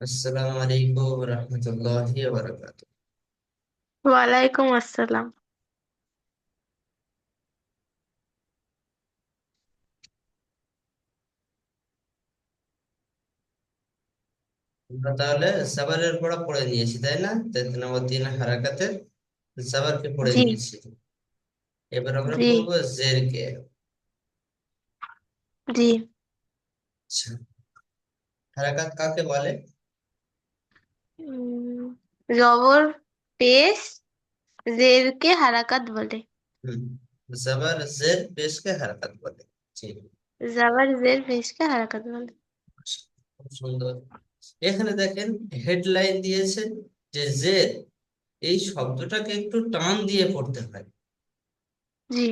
আসসালামু আলাইকুম রহমতুল্লাহি ওয়া বারাকাতুহু। ওয়ালাইকুম আসসালাম। আমরা তাহলে সাবারের পড়া পড়ে নিয়েছি, তাই না? 3 হারাকাতের সাবারকে পড়ে জি। নিয়েছি। এবার আমরা জি। পড়বো জেরকে। জি। আচ্ছা, হারাকাত কাকে বলে? উম, জবর পেশ জেরকে হারাকাত বলে। হুম, জাবার জের পেশকে হারাকাত বলে। জি, জবর জের পেশকে হারাকাত বলে। খুব সুন্দর। এখানে দেখেন, হেডলাইন দিয়েছে যে জের এই শব্দটাকে একটু টান দিয়ে পড়তে হয়। জি।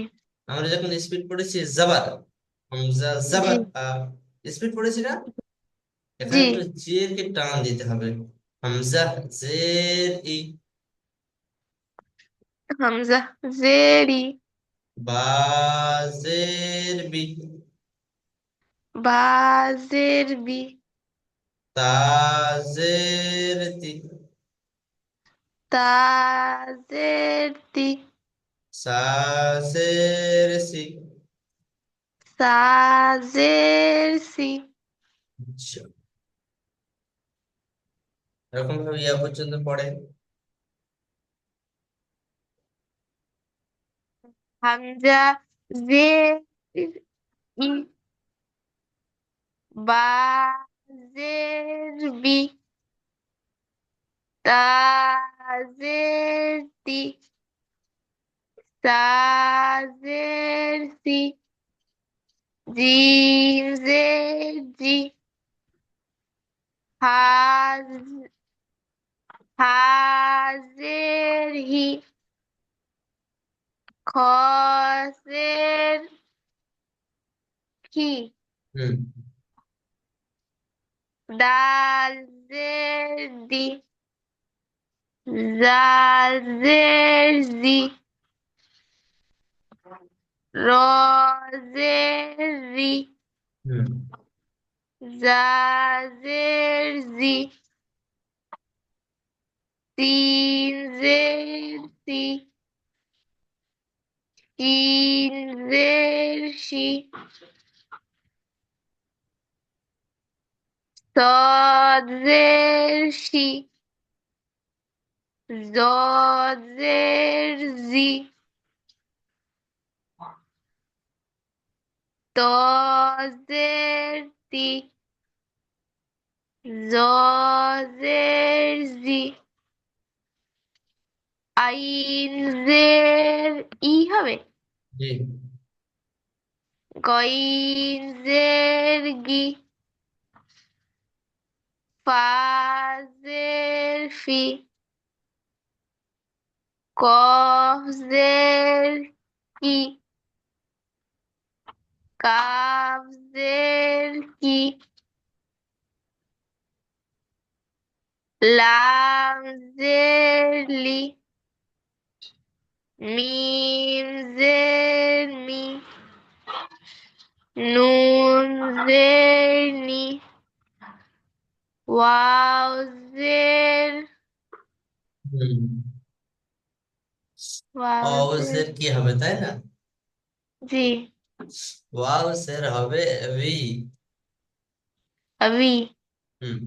আমরা যখন স্পিড পড়েছি জাবার, হামজা জি। জাবার স্পিড পড়েছি না, এখানে জি। একটু জের কে টান দিতে হবে। হামজা জের ই, হামজা জেরি। বা জের বি, বা জের বি। তা জের তি, তা জের তি। সা জের সি। সা জের সি। আচ্ছা, এরকম ভাবে ইয়া পর্যন্ত পড়ে। হামজা জের ই। বা জের বি। তা জের তি। জের সি। জিম জের জি। হা জের হি। খ জের হি। হুম, দাল জের দি। জাল জের জি। র জের রি। হুম, জা জের জি। সিন জের সি। শিন জের শি। صاد زر شي. ضاد زر زي. طا زر تي. ظا زر زي. আইন জের ই হবে। জি, গইন জের গি। ফা জের ফি। কফ জের কি। কাফ জের কি। লাম জের লি। মিম জের মি। নুন জের নি। ওয়াও জের হুম। ওয়াও জের ওয়াউজের কি হবে, তাই না? জি। ওয়াউজের হবে ভি। আবি। হুম,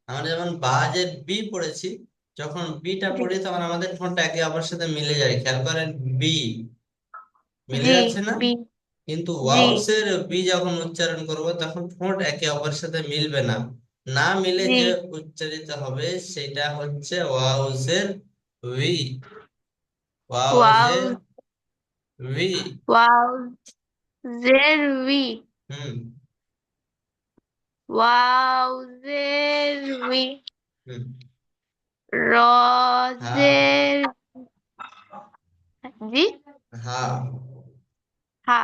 আমরা যেমন বাজে বি পড়েছি, যখন বিটা জি। পড়ি তখন আমাদের ঠোঁটটা একে অপরের সাথে মিলে যায়, খেয়াল করেন। বি মিলে জি। যাচ্ছে না? বি। কিন্তু জি। ওয়াউসের বি যখন উচ্চারণ করব তখন ঠোঁট একে অপরের সাথে মিলবে না। না মিলে জি। যে উচ্চারিত হবে সেটা হচ্ছে ওয়াউসের ভি। ওয়াও। ওয়াউসের ভি। ওয়াও জের ভি। হুম, ওয়াও জের ভি। হুম। র হ্যাঁ, জের জি। হ্যাঁ। হা।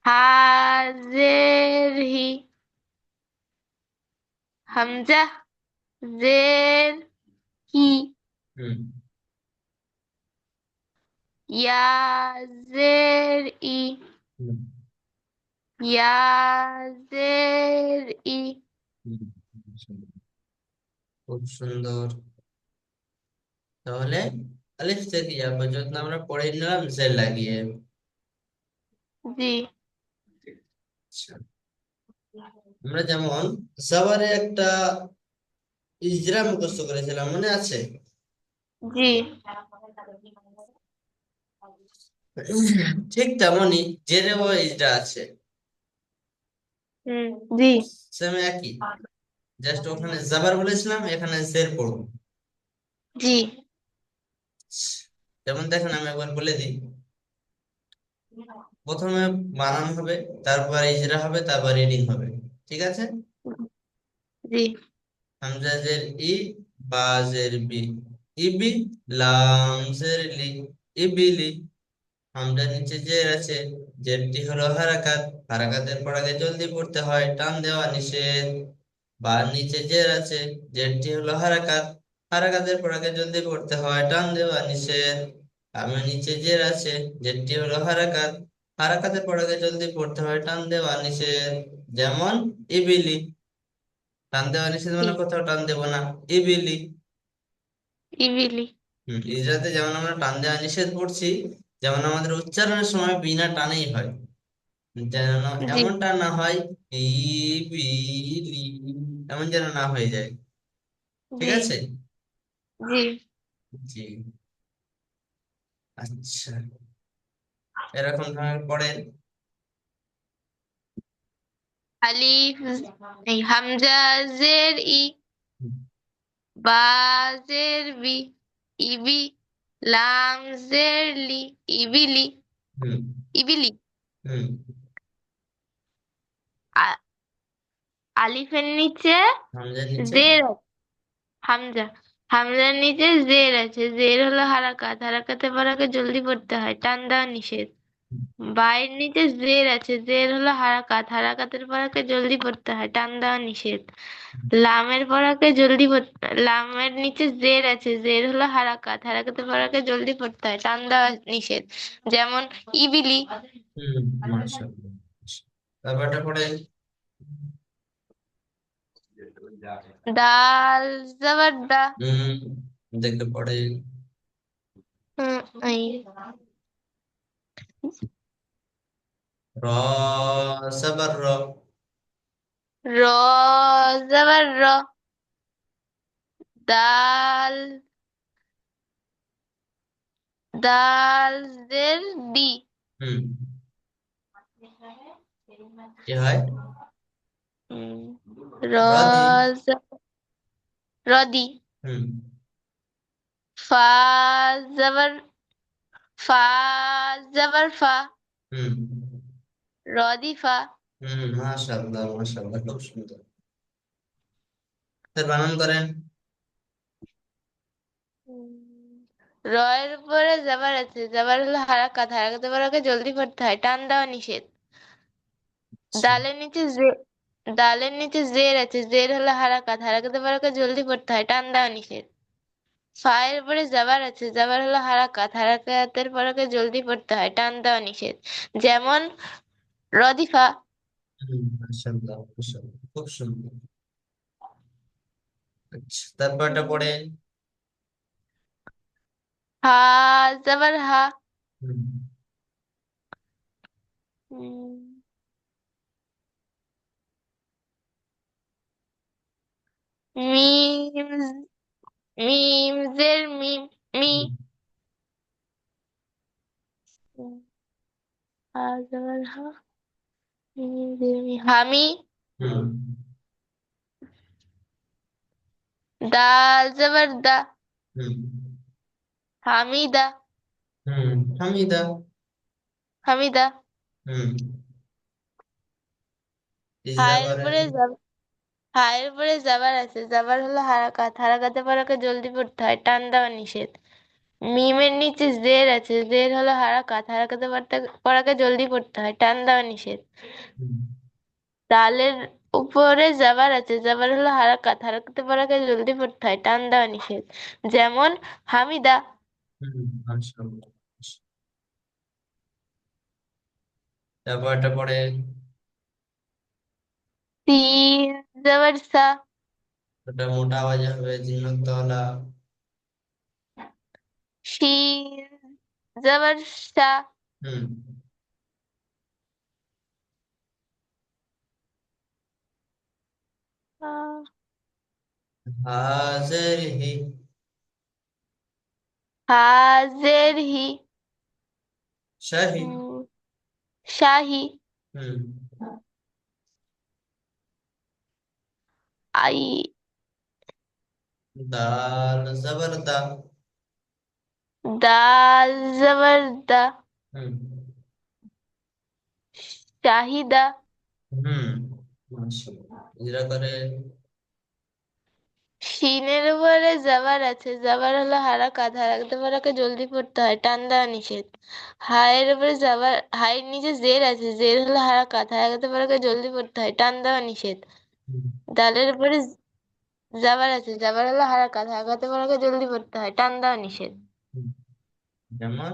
হা জের হি। হামজা জের হি। হুম, ইয়া জের ই। হুম, ইয়া জের ই। হুম। খুব সুন্দর। তাহলে আলিফ থেকে ইয়া পর্যন্ত আমরা পড়ে নিলাম জের লাগিয়ে। জি। আচ্ছা, আমরা যেমন সাবারে একটা ইজরা মুখস্থ করেছিলাম, মনে আছে? জি। ঠিক তেমনই জেরেও ইজরা আছে, হুম। জি। সেম একই। জাস্ট ওখানে জাবার বলেছিলাম, এখানে জের পড়বো। জি। যেমন দেখেন, আমি একবার বলে দিই। প্রথমে বানান হবে, তারপর ইজরা হবে, তারপর রিডিং হবে। ঠিক আছে? জি। হামজা জের ই, বা জের বি, ইবি, লাম জের লি, ইবিলি। হামজার নিচে জের আছে, জেরটি হলো হারাকাত, হারাকাতের পর আগে জলদি পড়তে হয়, টান দেওয়া নিষেধ। বার নিচে জের আছে, জেরটি হলো হারাকাত, হারাকাতের পর আগে জলদি পড়তে হয়, টান দেওয়া নিষেধ। আমার নিচে জের আছে, জেরটি হলো হারাকাত, হারাকাতের পর আগে জলদি পড়তে হয়, টান দেওয়া নিষেধ। যেমন ইবিলি, টান দেওয়া নিষেধ জি। মানে কোথাও টান দেবো না। ইবিলি। ইবিলি। ইজরাতে যেমন আমরা টান দেওয়া নিষেধ পড়ছি, যেমন আমাদের উচ্চারণের সময় বিনা টানেই হয়, যেন জি। এমনটা না হয় ই বি লি, এমন যেন না হয়ে যায়। ঠিক জি। আছে? জি। জি। আচ্ছা, এরকম ভাবে পড়েন। আলিফ, এই হামজা জের ই, হুম। বা জের বি, ইবি, লাম জের লি, ইবিলি। হুম। ইবিলি। হুম। আ- আলিফের নিচে হামজার নিচে। জের আছে। হামজা, হামজার নিচে জের আছে, জের হলো হারাকাত, হারাকাতে পড়াকে জলদি পড়তে হয়, টান দেওয়া নিষেধ। বায়ের নিচে জের আছে, জের হলো হারাকাত, হারাকাতের পড়াকে জলদি পড়তে হয়, টান দেওয়া নিষেধ। লামের পড়াকে জলদি পড়তে, লামের নিচে জের আছে, জের হলো হারাকাত, হারাকাতের পড়াকে জলদি পড়তে হয়, টান দেওয়া নিষেধ। যেমন ইবিলি। হুম। মাশাআল্লাহ। তারপরটা পড়েন। দাল জবর দা। হুম। দেখতে পড়েন। হুম, এই র জবর র। র জবর র। দাল, দাল জের দি। হুম। কি হয়? হুম, র রাদি। রদি। হুম। ফা জবর, ফা জবর ফা। হুম। রদি ফা। হুম। মাশাআল্লাহ, মাশাআল্লাহ, খুব সুন্দর। তার বানান করেন। র এর উপরে জবর আছে, জবর হলো হারাকাত, হারাকাতের পরে জলদি পড়তে হয়, টান দেওয়া নিষেধ। আচ্ছা। দালের নিচে দালের নিচে জের আছে, জের হলো হারাকাত, হারাকাতের পরে জলদি পড়তে হয়, টান দেওয়া নিষেধ। ফা এর উপরে জাবার আছে, জাবার হলো হারাকাত, হারাকাতের পরে জলদি পড়তে হয়, টান দেওয়া নিষেধ। যেমন রদিফা। হুম। মাশাআল্লাহ, মাশাআল্লাহ, খুব সুন্দর। আচ্ছা, তারপরটা পড়েন। হা জাবার হা। হুম। উম, মিম, মিম জের মিম, মি। হুম। হা জাবার হা, মিম জের মি, হামি। হুম। দাল জাবার দা, হুম। হামিদা। হুম। হামিদা। হামিদা। হুম। হায়ের ইজাবারে। উপরে হায়ের উপরে জাবার আছে, জাবার হলো হারাকাত, হারাকাতে পড়াকে জলদি পড়তে হয়, টান দেওয়া নিষেধ। মিমের নিচে জের আছে, জের হলো হারাকাত, হারাকাতে পড়াকে জলদি পড়তে হয়, টান দেওয়া নিষেধ। হুম। দালের উপরে জাবার আছে, জাবার হলো হারাকাত, হারাকাতে পড়াকে জলদি পড়তে হয়, টান দেওয়া নিষেধ। যেমন হামিদা। হুম। মাশাআল্লাহ। তারপরটা পড়েন। সিন জাবার সা। ওটা মোটা আওয়াজে হবে, জিন্নতলা। শিন জবর শা। হুম। আহ, হাজের হি। হাজের হি। শাহি। উম, শাহি। হুম। আই। দাল জবর দা। দাল জবর দা। হুম। শাহিদা। হুম। মাশাআল্লাহ, ইজরা করে। শিনের উপরে জাবার আছে, জাবার হলো হারাকাত, হারাকাতে পড়াকে জলদি পড়তে হয়, টান দেওয়া নিষেধ। হায়ের উপরে জাবার, হায়ের নিচে জের আছে, জের হলো হারাকাত, হারাকাতে পড়াকে জলদি পড়তে হয়, টান দেওয়া নিষেধ। হুম। দালের উপরে জাবার আছে, জাবার হলো হারাকাত, হারাকাতে পড়াকে জলদি পড়তে হয়, টান দেওয়া নিষেধ। হুম। যেমন।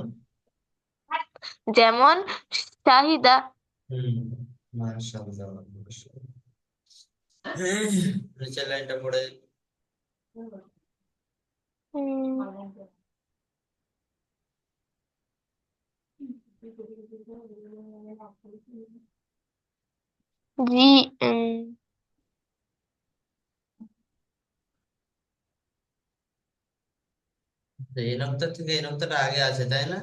যেমন শাহিদা। হুম। মাশাআল্লাহ, মাশাআল্লাহ। নিচের লাইনটা পড়ে। উম, জি। তো এই নক্তা থেকে এই নক্তাটা আগে আছে, তাই না?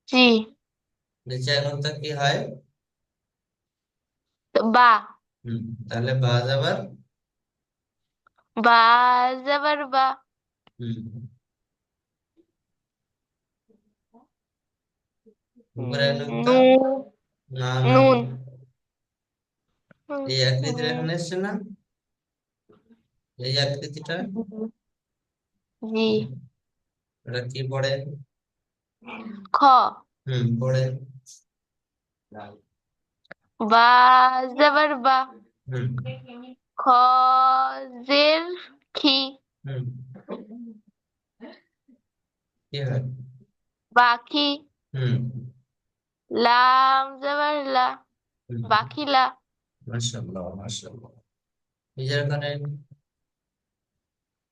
জি। নিচে এক নক্তা কি হয়? তো বা। হুম। তাহলে বাজ আবার। বা জাবার বা। হুম। উপরে এক নক্তা। নু। না না। নুন। এই আকৃতিটা এখানে এসছে না, এই আকৃতিটা। জি। এটা কি পড়ে? খ। পড়ে। বা জবর বা। হুম। খ জের খি। হুম। কি হয়? বাকি। হুম। লাম জবর লা। হুম। বাকিলা। মাশাআল্লাহ, মাশাআল্লাহ। নিজের কানে।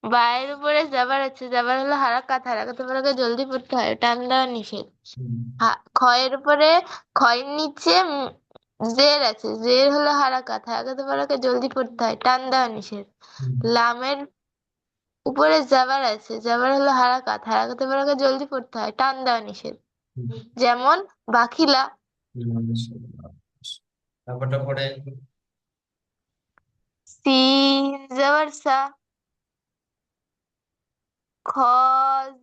বায়ের উপরে জাবার আছে, জাবার হলো হারাকাত, হারাকাতে পড়াকে জলদি পড়তে হয়, টান দেওয়া নিষেধ। হুম। খয়ের উপরে, খয়ের নিচে জের আছে, জের হলো হারাকাত, হারাকাতে পড়াকে জলদি পড়তে হয়, টান দেওয়া নিষেধ। হুম। লামের উপরে জাবার আছে, জাবার হলো হারাকাত, হারাকাতে পড়াকে জলদি পড়তে হয়, টান দেওয়া নিষেধ। হুম। যেমন বাকিলা। মাশাআল্লাহ। তারপরটা পড়ে। সিন জাবার সা। খ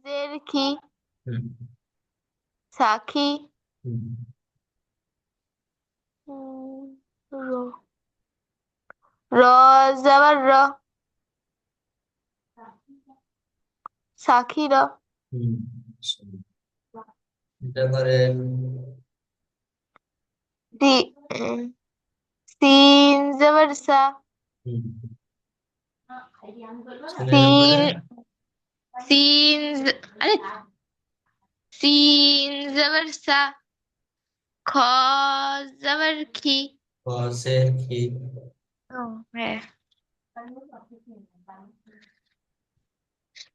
জের খি। হুম। সাখি। হুম। উম, র। র জাবার র। সাকির। হুম। মাশাআল্লাহ। এটা করেন। দি সিন জাবার সা। হুম। ছেলের উপরে। সিন। সিন আরে, সিন জাবার সা। খ জাবার খি। কসের কি? ও হ্যাঁ।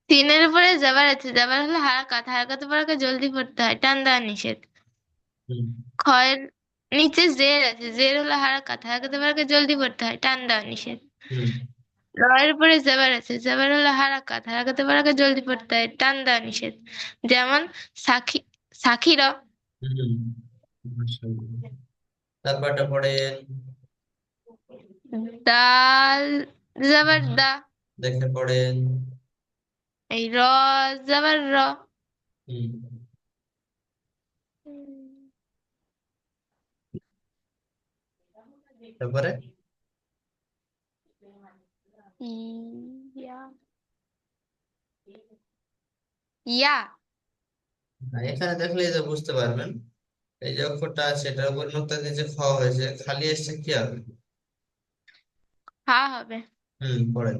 সিনের উপরে জাবার আছে, জাবার হলো হারাকাত, হারাকাতে পড়াকে জলদি পড়তে হয়, টান দেওয়া নিষেধ। হুম। খয়ের নিচে জের আছে, জের হলো হারাকাত, হারাকাতে পড়াকে জলদি পড়তে হয়, টান দেওয়া নিষেধ। হুম। রয়ের উপরে জাবার আছে, জাবার হলো হারাকাত, হারাকাতে পড়াকে জলদি পড়তে হয়, টান দেওয়া নিষেধ। যেমন সাকি, সাকির। হুম। মাশাআল্লাহ। তারপরটা পড়েন। দাল জাবার দা। দেখে পড়েন। এই র জাবার র। হুম। তারপরে। ইয়া। ইয়া। এখানে দেখলে এই যে বুঝতে পারবেন, এই যে অক্ষরটা আছে এটার উপর নোক্তা দিয়ে যে খ হয়েছে, খালি এসছে কি হবে? হা হবে। পড়েন।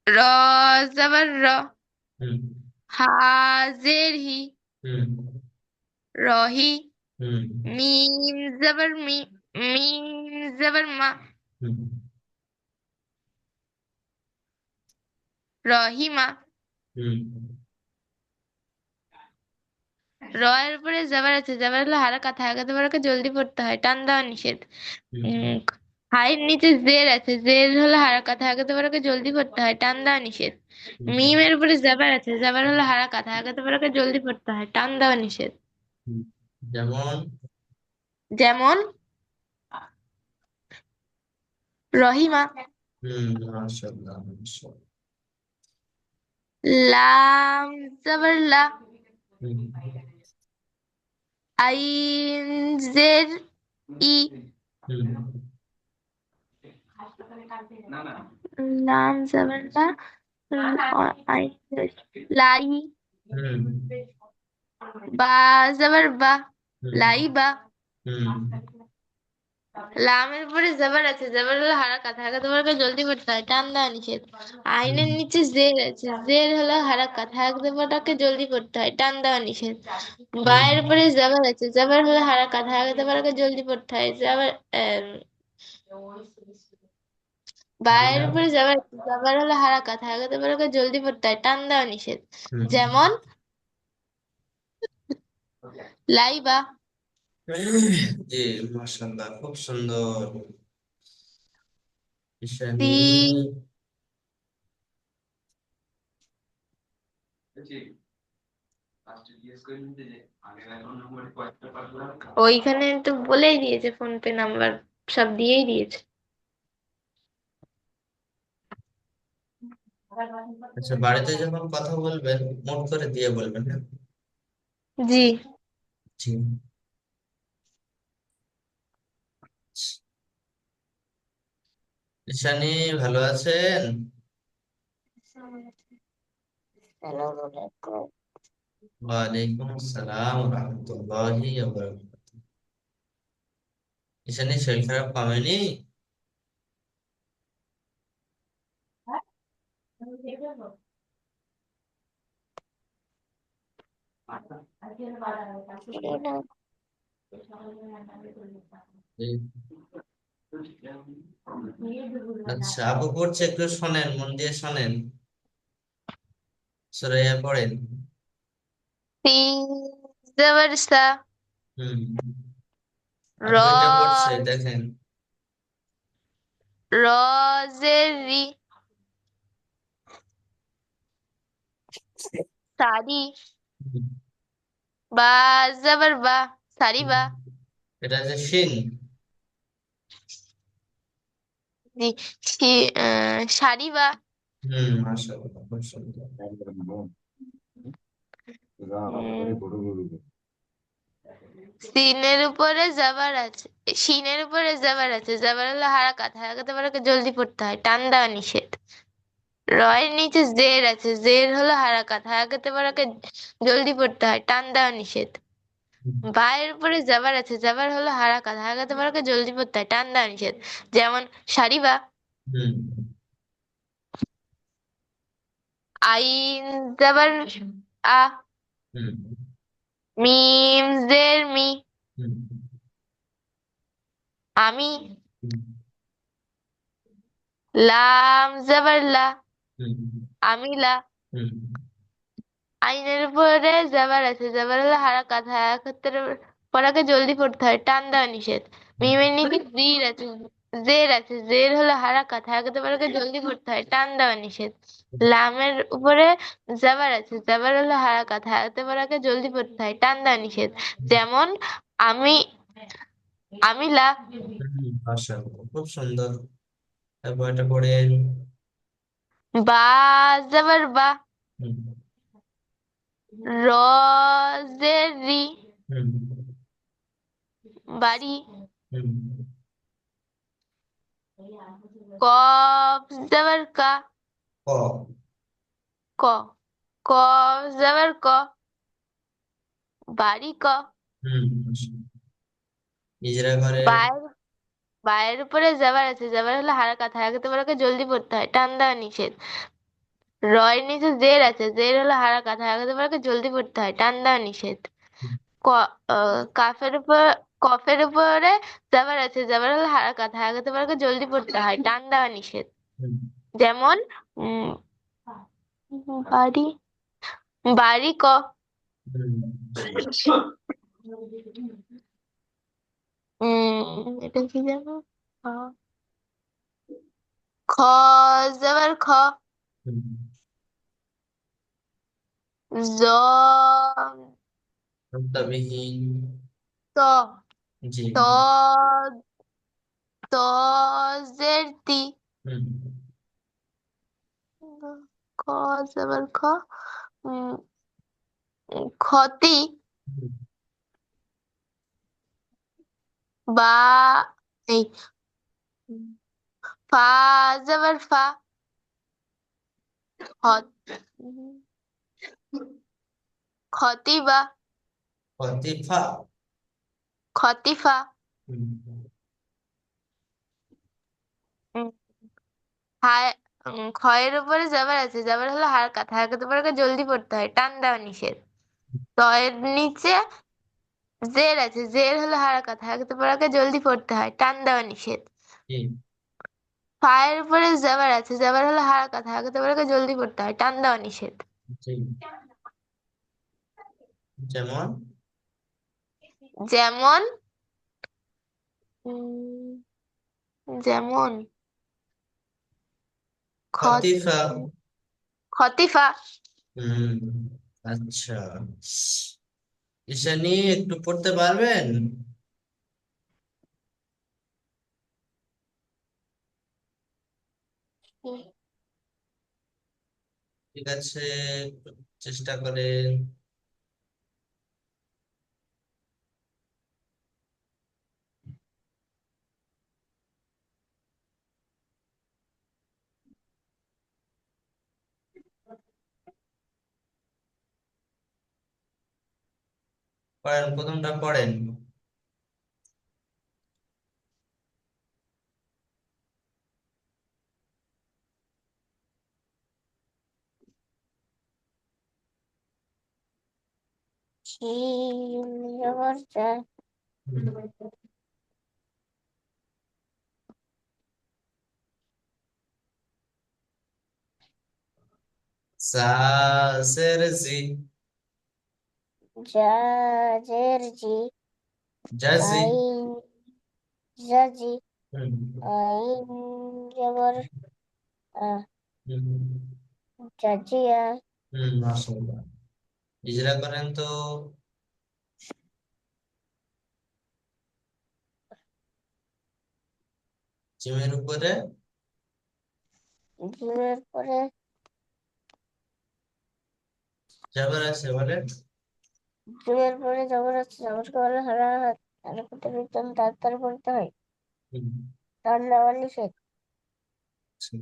র জাবার র। হুম। হাজের হি। হুম। রহি। হুম। মিম জাবার মি। মিম জাবার মা। হুম। রহিমা। হুম র এর উপরে জবর আছে, জবর হলো হারাকাত, হারাকাতে বরাকে জলদি পড়তে হয়, টান দেওয়া নিষেধ। হুম উম হাইয়ের নিচে জের আছে, জের হলো হারাকাত, হারাকাতে বরাকে জলদি পড়তে হয়, টান দেওয়া নিষেধ। হুম মিমের উপরে জবর আছে, জবর হলো হারাকাত, হারাকাতে বরাকে জলদি পড়তে হয়, টান দেওয়া নিষেধ। হুম। যেমন যেমন রহিমা। মাশাআল্লাহ মাশাআল্লাহ। লাম জবর লা, হুম আইন জের ই, হুম লাম জবর লা, আইন জের লাই। হুম বা জবর বা, হুম লাই বা। হুম লামের উপরে জবর আছে, জবর হলো হারাকাত, হারাকাত বর্গে জলদি পড়তে হয়, টান দেওয়া নিষেধ। হুম আইনের নিচে জের আছে, জের হলো হারাকাত, হারাকাত বর্গকে জলদি পড়তে হয়, টান দেওয়া নিষেধ। হুম বায়ের উপরে জবর আছে, জবর হলো হারাকাত, হারাকাত বর্গকে জলদি পড়তে হয়, জবর। বায়ের আইনা। উপরে জবর আছে, জবর হলো হারাকাত, হারাকাত বর্গকে জলদি পড়তে হয়, টান দেওয়া নিষেধ। হুম যেমন লাইবা। জি মাশাআল্লাহ, খুব সুন্দর। ঈশানী। সি, ওইখানে তো বলেই দিয়েছে, ফোন পে নাম্বার সব দিয়েই দিয়েছে। আচ্ছা, বাড়িতে যখন কথা বলবেন নোট করে দিয়ে বলবেন, হ্যাঁ? জি। জি। ঈশানী, ভালো আছেন? ওয়ালাইকুম আসসালাম ওয়া রাহমাতুল্লাহি ওয়া বারাকাতুহু। ঈশানী, শরীর খারাপ কমেনি? এই, আচ্ছা, আপু পড়ছে, একটু শোনেন, মন দিয়ে শোনেন, সরাইয়া পড়েন। সিন জবর সা, হুম। র, আপু এটা পড়ছে, দেখেন। র জের রি, সারি। হুম, বা জবর বা, সারি হুম। বা। এটা যে শিন। জি। সারি বা। মাশাআল্লাহ, খুব সুন্দর। সিনের উপরে জবর আছে, শিনের উপরে জবর আছে, জবর হলো হারাকাত, হারাকাতে বরাকে জলদি পড়তে হয়, টান দেওয়া নিষেধ। রয়ের নিচে জের আছে, জের হলো হারাকাত, হারাকাতে বরাকে জলদি পড়তে হয়, টান দেওয়া নিষেধ। হুম বায়ের উপরে জবর আছে, জবর হলো হারাকাত, হারাকাতে বরাকে জলদি পড়তে হয়, টান দেওয়া নিষেধ। যেমন সারিবা। হুম আইন জবর আ, হুম মিম জের মি, হুম আমি। হুম লাম জবর লা, হুম আমিলা। হুম আইনের উপরে জবর আছে, জবর হলো হারাকাত, হারাকাতের পরাকে জলদি পড়তে হয়, টান দেওয়া নিষেধ। মিমের নিচে জির আছে, জের আছে, জের হলো হারাকাত, হারাকাতের পরাকে জলদি পড়তে হয়, টান দেওয়া নিষেধ। লামের উপরে জবর আছে, জবর হলো হারাকাত, হারাকাতের পরাকে জলদি পড়তে হয়, টান দেওয়া নিষেধ। যেমন আমি, আমিলা। মাশাআল্লাহ, খুব সুন্দর। তারপর এটা পড়েন। বা জবর বা, হুম র জের রি, হুম বাড়ি। হুম কফ জবর কা, ক। ক। কফ জবর ক, বাড়ি ক। মাশাআল্লাহ। ইজরা করে। বায়ের, বায়ের উপরে জবর আছে, জবর হলো হারাকাত, হারাকাতে বরাকে জলদি পড়তে হয়, টান দেওয়া নিষেধ। রয়ের নিচে জের আছে, জের হলো হারাকাত, হারাকাতে বরাকে জলদি পড়তে হয়, টান দেওয়া নিষেধ। ক, কাফের উপর, কফের উপরে জবর আছে, জবর হলো হারাকাত, হারাকাতে বরাকে জলদি পড়তে হয়, টান দেওয়া নিষেধ। হুম যেমন উম বাড়ি, বাড়ি ক। হুম, এটা কি জানো? খ, খ জবর খ। হুম, জ, শব্দবিহীন। ত, জি। ত, ত জের তি। হুম, খ জবর খ। উম, ক্ষতি, হুম, বা, এই ফা জবর ফা। খতিবা, লতিফা। খতিফা। হুম, উম, হায়, খয়ের উপরে জবর আছে, জবর হলো হারকাত, হারকাতের উপরে জলদি পড়তে হয়, টান দেওয়া নিষেধ। তয়ের নিচে জের আছে, জের হলো হারকাত, হারকাতের উপরে জলদি পড়তে হয়, টান দেওয়া নিষেধ। জি, ফায়ের উপরে জবর আছে, জবর হলো হারকাত, হারকাতের উপরে জলদি পড়তে হয়, টান দেওয়া নিষেধ। জি। যেমন যেমন, উম, যেমন খ- লতিফা। খতিফা। হুম, আচ্ছা। ঈশানী একটু পড়তে পারবেন? ঠিক আছে, একটু চেষ্টা করেন। পড়েন, প্রথমটা পড়েন। শিম জবর চা, হুম। সা জের জি। জা জের জি, জাজি। আইন জাজি, হুম, আইন জবর আ, হুম, জাজিয়া। হুম, মাশাআল্লাহ। ইজরা করেন তো। জিমের উপরে জিমের পরে জবর আছে বলে। জিমের পরে জবর আছে, জবরকে বলে হারা হাত, হারকাতের বিতরণ তাড়াতাড়ি পড়তে হয়, হুম, টান দেওয়া নিষেধ। আচ্ছা।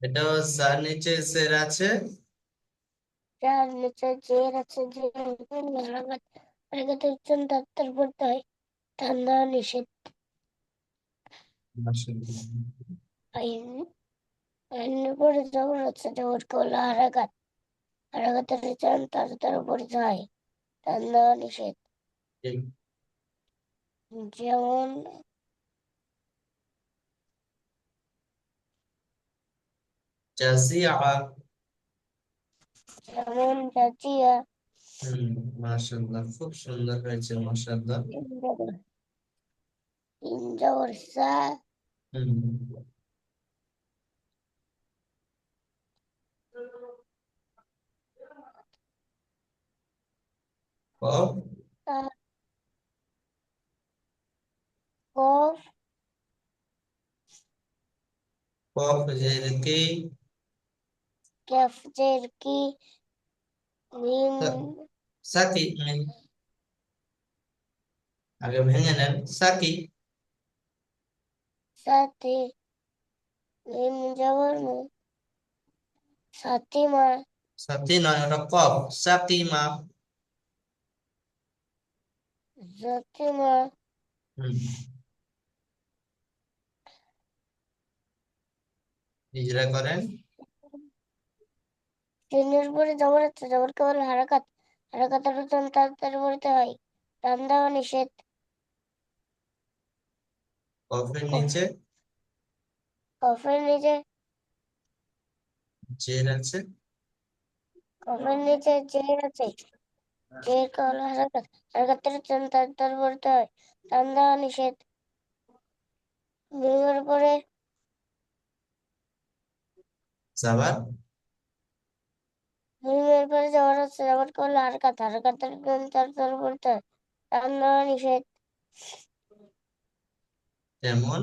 এটাও যার নিচে জের আছে। যার নিচে জের আছে, জের হারাকাত, হারকাতের বিতরণ তাড়াতাড়ি পড়তে হয়, টান দেওয়া নিষেধ। মাশাআল্লাহ। আইন, আইনের পরে জবর আছে, জবরকে বলে হারাকাত, হারকাতের বিতরণ তাড়াতাড়ি পড়তে হয়, টান দেওয়া নিষেধ। ঠিক। যেমন জাজিআ। যেমন জাজিয়া। হুম, মাশাআল্লাহ, খুব সুন্দর হয়েছে, মাশাআল্লাহ। ইনজর সা, হুম, কফ। কফ, কফ জের কি। ক্যাফ জের কি, মিম সাকি। আগে ভেঙে নেন, সাকি। সাথে, মিম জবর মু, সাতিমা, সাথী নয়, ওটা কফ। সাকিমা। জাতিমা। হুম, ইজরা করেন। চিহ্নের পরে জবর আছে, জবরকে বলে হারাকাত, হারাকাতের উচ্চারণ তাড়াতাড়ি বলতে হয়, টান দেওয়া নিষেধ। কফের নিচে কফের নিচে জের আছে। কফের নিচে জের আছে। জের হলো হারাকাত, হারাকাতের টান তার পড়তে হয়, টান দেওয়া নিষেধ। মিমের পরে জাবার মিমের পরে জবর আছে, জবর করলে হারাকাত, হারাকাতের টান তার পড়তে হয়, টান দেওয়া নিষেধ। যেমন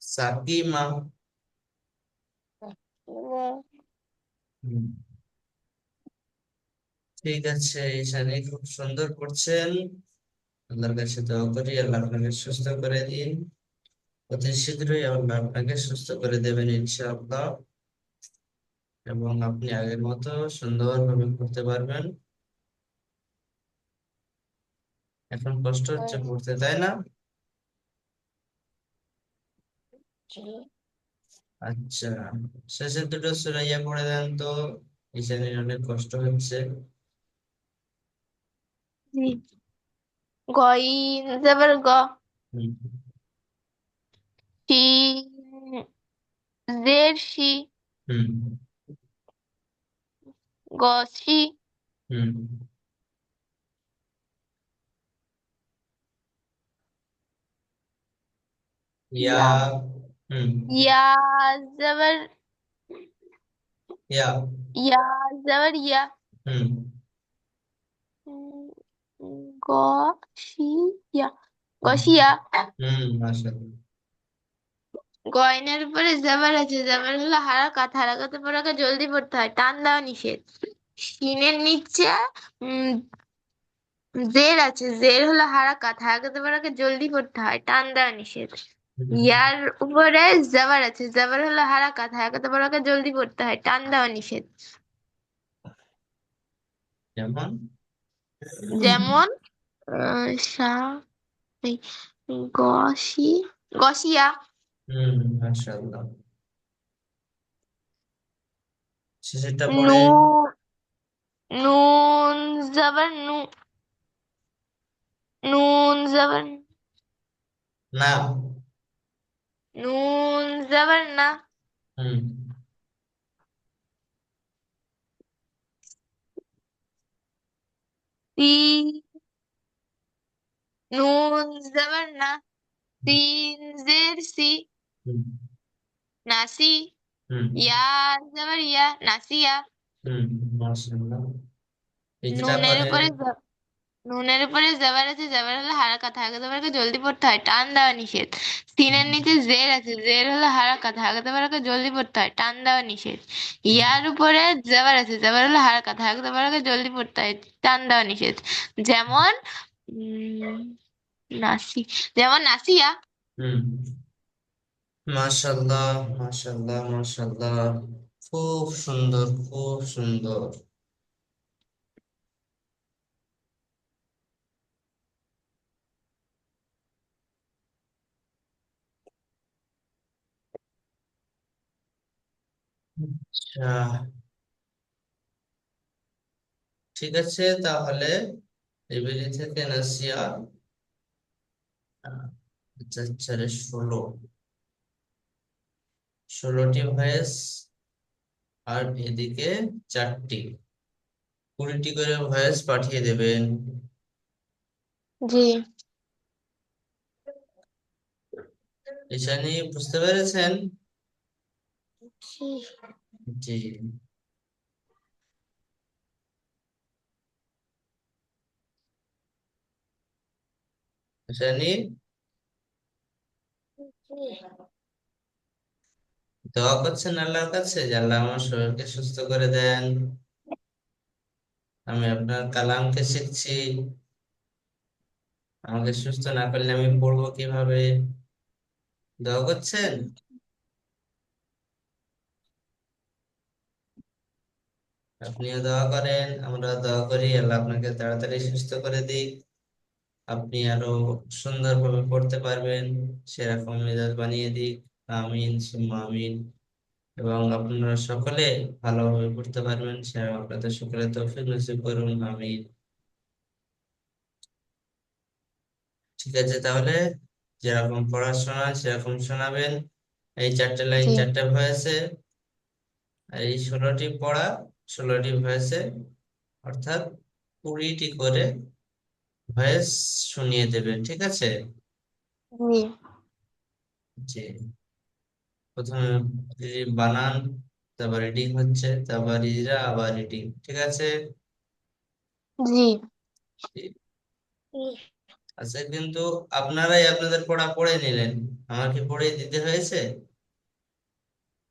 সাকিমা। হুম, ঠিক আছে, ঈশানী খুব সুন্দর করছেন। আল্লাহর কাছে দোয়া করি আল্লাহ আপনাকে সুস্থ করে দিন। অতি শীঘ্রই আল্লাহ আপনাকে সুস্থ করে দেবেন ইনশাআল্লাহ, এবং আপনি আগের মতো সুন্দরভাবে করতে পারবেন। এখন কষ্ট হচ্ছে পড়তে, তাই না? জি। আচ্ছা, শেষের দুটো সুরাইয়া পড়ে দেন তো, ঈশানীর অনেক কষ্ট হচ্ছে। জি। গইন জবর গ, হুম শিন জের শি, হুম গসি, হুম ইয়া। লা, হুম ইয়া জবর, ইয়া। ইয়া জবর ইয়া, হুম গসিয়া, হুম গসিয়া। মাশাআল্লাহ। গয়নের উপরে জবর আছে, জবর হলো হারাকাত, হারাকাতে পড়াকে জলদি পড়তে হয়, টান দেওয়া নিষেধ। শিনের নিচে উম জের আছে, জের হলো হারাকাত, হারাকাতে পড়াকে জলদি পড়তে হয়, টান দেওয়া নিষেধ। হুম, ইয়ার উপরে জবর আছে, জবর হলো হারাকাত, হারাকাতে পড়াকে জলদি পড়তে হয়, টান দেওয়া নিষেধ। যেমন যেমন সা, এই, গসি, গসিয়া। মাশাআল্লাহ। শেষেরটা পড়ে। নুন, নুন জবর নু, নুন জবর, না। নুন জবর না, হুম সি, নুন জবর না, সিন জের সি, হুম নাসি। হুম ইয়া জবর ইয়া, নাসিয়া। হুম মাশাআল্লাহ। এটা নুনের পরে। উপরে নুনের উপরে জবর আছে, জবর হলো হারাকাত, হারাকাত জবরকে জলদি পড়তে হয়, টান দেওয়া নিষেধ। সিনের নিচে জের আছে, জের হলো হারাকাত, হারাকাত জবরকে জলদি পড়তে হয়, টান দেওয়া নিষেধ। ইয়ার উপরে জবর আছে, জবর হলো হারাকাত, হারাকাত জবরকে জলদি পড়তে হয়, টান দেওয়া নিষেধ। যেমন উম নাসি, যেমন নাসিয়া। হুম মাশাআল্লাহ মাশাআল্লাহ মাশাআল্লাহ, খুব সুন্দর খুব সুন্দর। আচ্ছা, ঠিক আছে তাহলে এবিলি থেকে নাসিয়া। আচ্ছা আচ্ছা রে, 16টি ভয়েস, আর এদিকে 4টি, 20টি করে ভয়েস পাঠিয়ে দেবেন। জি। ঈশানী বুঝতে পেরেছেন? জি। জি। ঈশানী, জি। দোয়া করছেন আল্লাহর কাছে যে আল্লাহ আমার শরীরকে সুস্থ করে দেন। আমি আপনার কালামকে শিখছি, আমাকে সুস্থ না করলে আমি পড়বো কিভাবে? দোয়া করছেন? আপনিও দোয়া করেন, আমরা দোয়া করি আল্লাহ আপনাকে তাড়াতাড়ি সুস্থ করে দিক, আপনি আরো সুন্দরভাবে পড়তে পারবেন, সেরকম মেজাজ বানিয়ে দিক। আমিন সুম্মা আমিন। এবং আপনারা সকলে ভালোভাবে পড়তে পারবেন, সে আপনাদের সকলে তৌফিক নসিব করুন, আমিন। ঠিক আছে, তাহলে যেরকম পড়াশোনা সেরকম শোনাবেন। এই 4টে লাইন জি 4টে ভয়েসে, আর এই 16টি পড়া 16টি ভয়েসে, অর্থাৎ 20টি করে ভয়েস শুনিয়ে দেবেন, ঠিক আছে? জি জি, প্রথমে বানান, তারপর রিডিং হচ্ছে, তারপর ইজরা, আবার রিডিং, ঠিক আছে? জি আচ্ছা, কিন্তু আপনারাই আপনাদের পড়া পড়ে নিলেন, আমাকে পড়ে দিতে হয়েছে।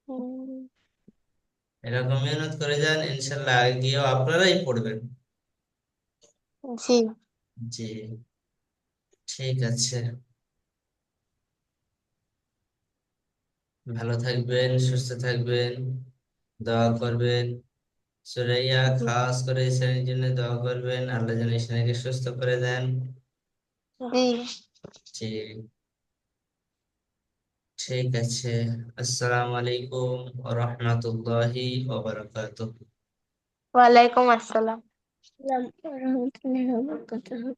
উম, এরকম মেহনত করে যান, ইনশাল্লাহ গিয়েও আপনারাই পড়বেন। জি জি, ঠিক আছে, ভালো থাকবেন, সুস্থ থাকবেন, দোয়া করবেন। সুরাইয়া জি খাস করে এই শ্রেণীর জন্য দোয়া করবেন, আল্লাহ যেন এই শ্রেণীকে সুস্থ করে দেন। জি জি, ঠিক আছে। আসসালামু আলাইকুম ওয়া রাহমাতুল্লাহি ওয়া বারাকাতুহু। ওয়ালাইকুম আসসালাম। রহমতুল্লাহি ওয়া বারাকাতুহু।